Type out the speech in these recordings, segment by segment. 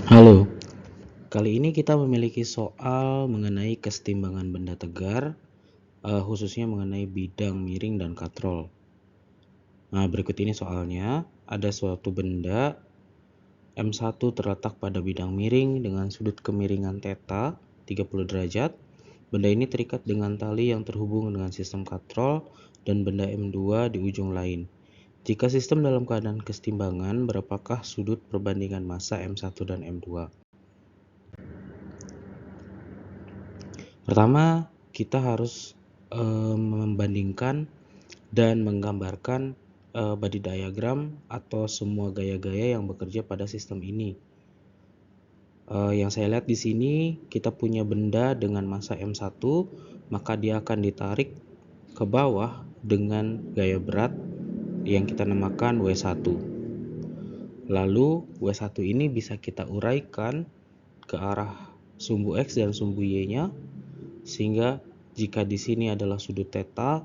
Halo, kali ini kita memiliki soal mengenai kesetimbangan benda tegar, khususnya mengenai bidang miring dan katrol. Nah, berikut ini soalnya. Ada suatu benda M1 terletak pada bidang miring dengan sudut kemiringan theta 30 derajat. Benda ini terikat dengan tali yang terhubung dengan sistem katrol dan benda M2 di ujung lain. Jika sistem dalam keadaan kesetimbangan, berapakah sudut perbandingan massa M1 dan M2? Pertama, kita harus membandingkan dan menggambarkan body diagram atau semua gaya-gaya yang bekerja pada sistem ini. Yang saya lihat di sini, kita punya benda dengan massa M1, maka dia akan ditarik ke bawah dengan gaya berat yang kita namakan W1. Lalu W1 ini bisa kita uraikan ke arah sumbu X dan sumbu Y-nya, sehingga jika di sini adalah sudut theta,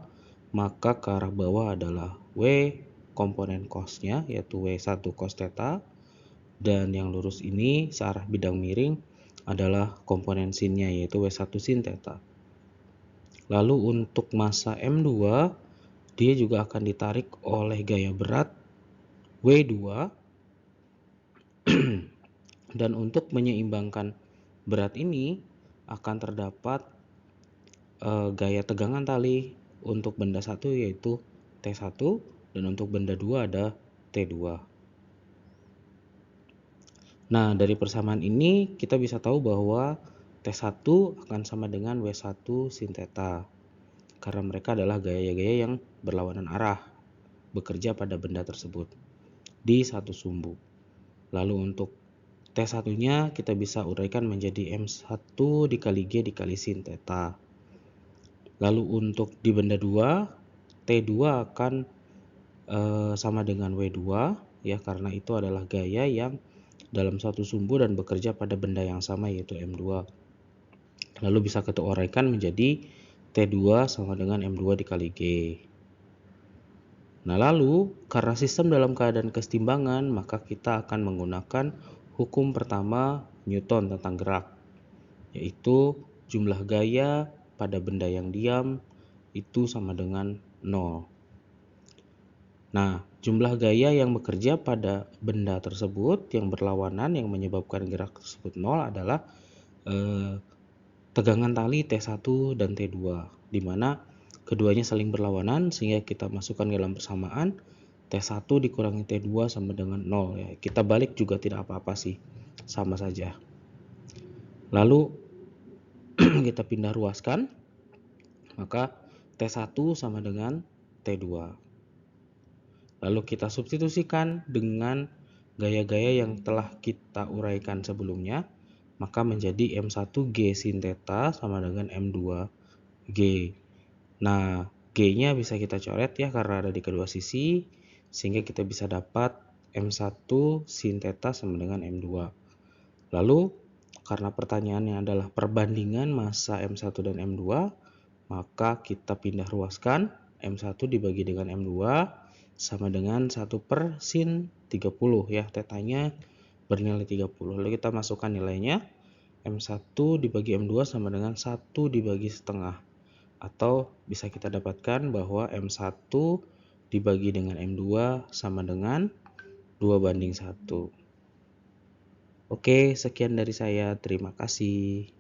maka ke arah bawah adalah W komponen cos-nya, yaitu W1 cos theta, dan yang lurus ini searah bidang miring adalah komponen sin-nya, yaitu W1 sin theta. Lalu untuk massa M2, dia juga akan ditarik oleh gaya berat W2, dan untuk menyeimbangkan berat ini akan terdapat gaya tegangan tali untuk benda 1 yaitu T1, dan untuk benda 2 ada T2. Nah, dari persamaan ini kita bisa tahu bahwa T1 akan sama dengan W1 sin theta, karena mereka adalah gaya-gaya yang berlawanan arah bekerja pada benda tersebut di satu sumbu. Lalu untuk T1-nya kita bisa uraikan menjadi M1 dikali G dikali sin theta. Lalu untuk di benda 2, T2 akan sama dengan W2 ya, karena itu adalah gaya yang dalam satu sumbu dan bekerja pada benda yang sama yaitu M2. Lalu bisa kita uraikan menjadi T2 sama dengan M2 dikali G. Nah, lalu karena sistem dalam keadaan kesetimbangan, maka kita akan menggunakan hukum pertama Newton tentang gerak, yaitu jumlah gaya pada benda yang diam itu sama dengan 0. Nah, jumlah gaya yang bekerja pada benda tersebut yang berlawanan yang menyebabkan gerak tersebut 0 adalah tegangan tali T1 dan T2, di mana keduanya saling berlawanan sehingga kita masukkan dalam persamaan T1 dikurangi T2 sama dengan 0 ya. Kita balik juga tidak apa-apa sih, sama saja. Lalu kita pindah ruaskan, maka T1 sama dengan T2. Lalu kita substitusikan dengan gaya-gaya yang telah kita uraikan sebelumnya, maka menjadi M1 G sin theta sama dengan M2 G. Nah, G-nya bisa kita coret ya karena ada di kedua sisi, sehingga kita bisa dapat M1 sin theta sama dengan M2. Lalu, karena pertanyaannya adalah perbandingan massa M1 dan M2, maka kita pindah ruaskan M1 dibagi dengan M2 sama dengan 1 per sin 30 ya, tetanya bernilai 30. Lalu kita masukkan nilainya, M1 dibagi M2 sama dengan 1 dibagi setengah, atau bisa kita dapatkan bahwa M1 dibagi dengan M2 sama dengan 2:1. Oke, sekian dari saya. Terima kasih.